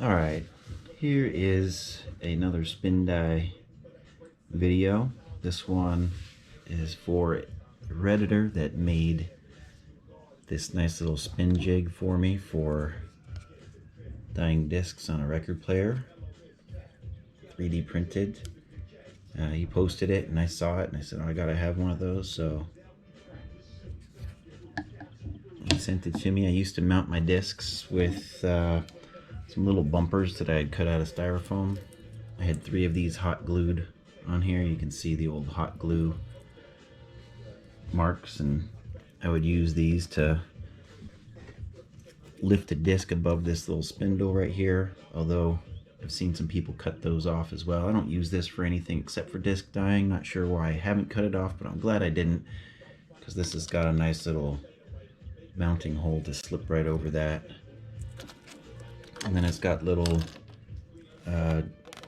Alright, here is another spin die video. This one is for a Redditor that made this nice little spin jig for me for dyeing discs on a record player. 3D printed. He posted it and I saw it and I said, oh, I gotta have one of those, so he sent it to me. I used to mount my discs with some little bumpers that I had cut out of styrofoam. I had 3 of these hot glued on here. You can see the old hot glue marks, and I would use these to lift a disc above this little spindle right here, although I've seen some people cut those off as well. I don't use this for anything except for disc dyeing. Not sure why I haven't cut it off, but I'm glad I didn't, because this has got a nice little mounting hole to slip right over that. And then it's got little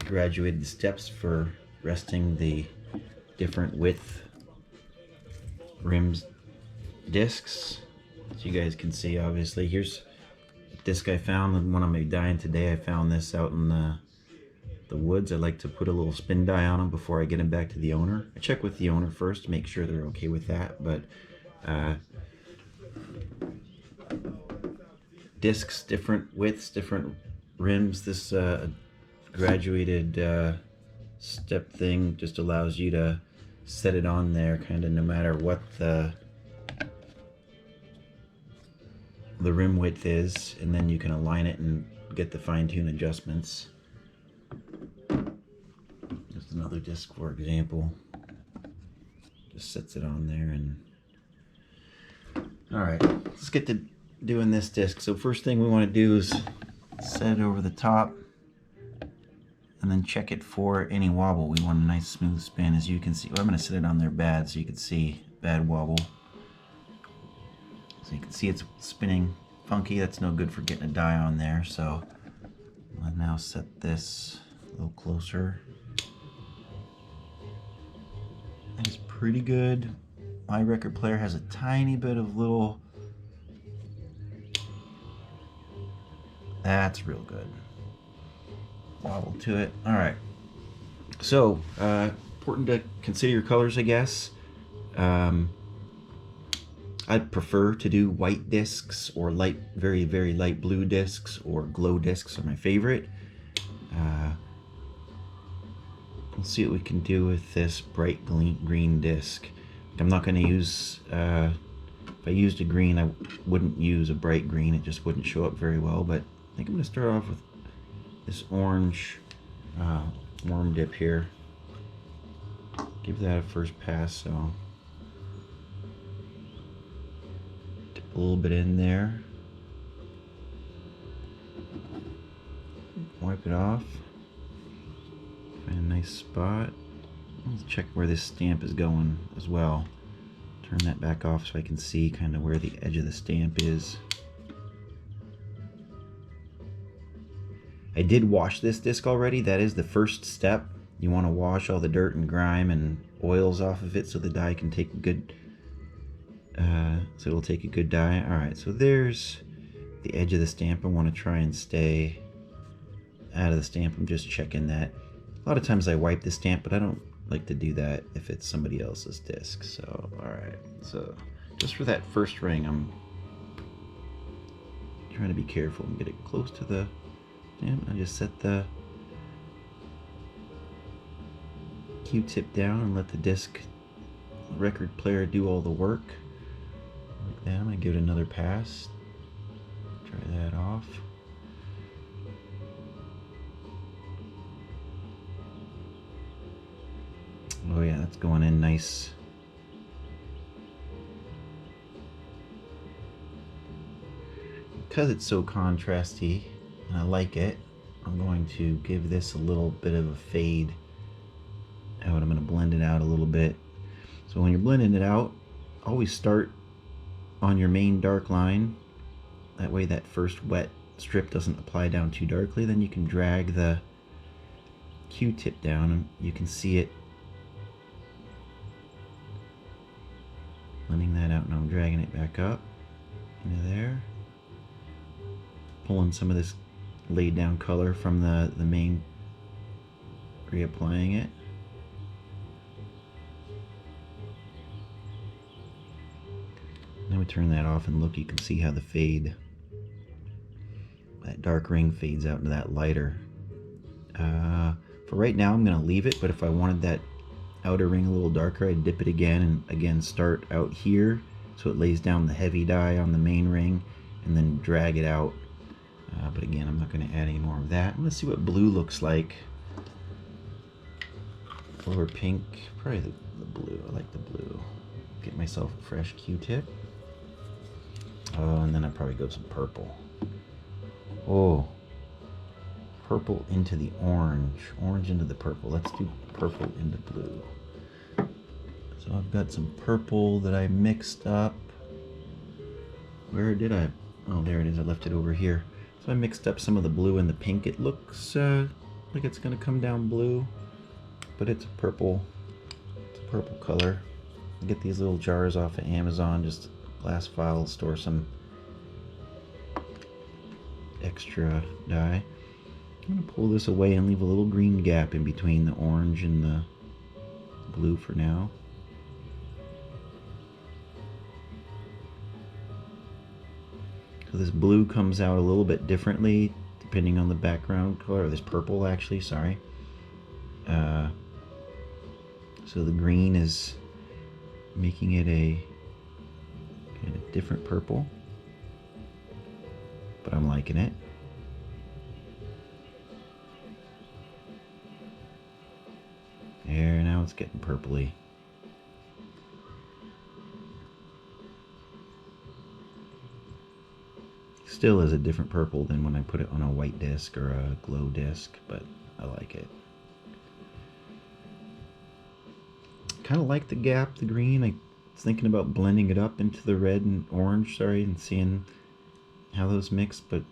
graduated steps for resting the different width rims discs. As you guys can see, obviously, here's a disc I found, the one I'm dyeing today. I found this out in the woods. I like to put a little spin die on them before I get them back to the owner. I check with the owner first to make sure they're okay with that, but discs, different widths, different rims. This graduated step thing just allows you to set it on there kind of no matter what the rim width is, and then you can align it and get the fine-tune adjustments. Just another disc, for example, just sets it on there. And alright, let's get to doing this disc. So first thing we want to do is set it over the top and then check it for any wobble. We want a nice smooth spin. As you can see, well, I'm going to set it on there bad so you can see bad wobble. So you can see it's spinning funky. That's no good for getting a die on there. So I'll now set this a little closer. It's pretty good. My record player has a tiny bit of little. That's real good. Wobble to it. Alright. So, important to consider your colors, I guess. I'd prefer to do white discs or light, very, very light blue discs, or glow discs are my favorite. We'll see what we can do with this bright green disc. I'm not going to use, if I used a green, I wouldn't use a bright green. It just wouldn't show up very well, but I think I'm going to start off with this orange worm dip here. Give that a first pass, so dip a little bit in there. Wipe it off. Find a nice spot. Let's check where this stamp is going as well. Turn that back off so I can see kind of where the edge of the stamp is. I did wash this disc already. That is the first step. You want to wash all the dirt and grime and oils off of it so the die can take a good, so it'll take a good die. Alright, so there's the edge of the stamp. I want to try and stay out of the stamp. I'm just checking that. A lot of times I wipe the stamp, but I don't like to do that if it's somebody else's disc. So, alright, so just for that first ring, I'm trying to be careful and get it close to the stamp. I just set the Q-tip down and let the disc record player do all the work. Like that. I'm going to give it another pass. Try that off. Oh yeah, that's going in nice. Because it's so contrasty and I like it, I'm going to give this a little bit of a fade out. I'm going to blend it out a little bit. So when you're blending it out, always start on your main dark line. That way that first wet strip doesn't apply down too darkly. Then you can drag the Q-tip down and you can see it blending that out. Now I'm dragging it back up into there, pulling some of this laid down color from the main reapplying it. Now we turn that off and look, you can see how the fade, that dark ring fades out into that lighter. For right now I'm going to leave it, but if I wanted that outer ring a little darker, I'd dip it again and again start out here so it lays down the heavy dye on the main ring and then drag it out. But again, I'm not going to add any more of that. Let's see what blue looks like. Or pink, probably the blue. I like the blue. Get myself a fresh Q-tip. Oh, and then I'd probably go some purple. Oh, purple into the orange. Orange into the purple. Let's do purple into blue. So I've got some purple that I mixed up. Where did I? Oh, there it is. I left it over here. So I mixed up some of the blue and the pink. It looks like it's going to come down blue, but it's purple. It's a purple color. I get these little jars off of Amazon, just glass vial, store some extra dye. I'm going to pull this away and leave a little green gap in between the orange and the blue for now. So this blue comes out a little bit differently depending on the background color, or this purple actually, sorry. So the green is making it a kind of different purple, but I'm liking it. There, now it's getting purpley. Still is a different purple than when I put it on a white disc or a glow disc, but I like it. Kind of like the gap, the green. I was thinking about blending it up into the red and orange, and seeing how those mix, but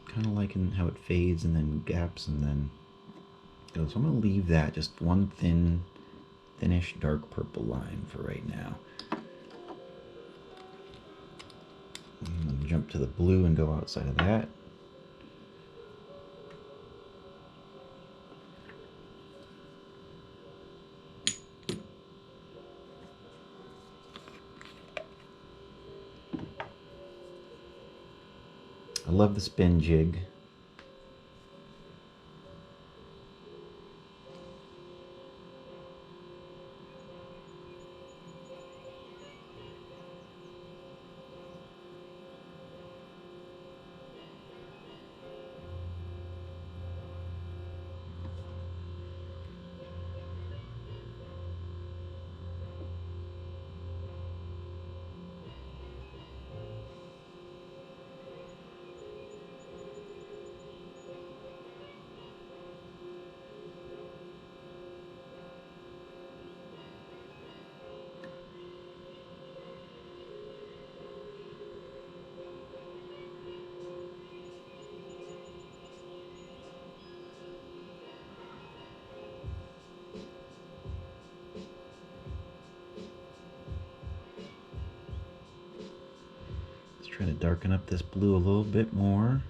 kind of liking how it fades and then gaps and then goes. So I'm going to leave that, just one thinnish dark purple line for right now. I'm going to jump to the blue and go outside of that. I love the spin jig. Try to darken up this blue a little bit more.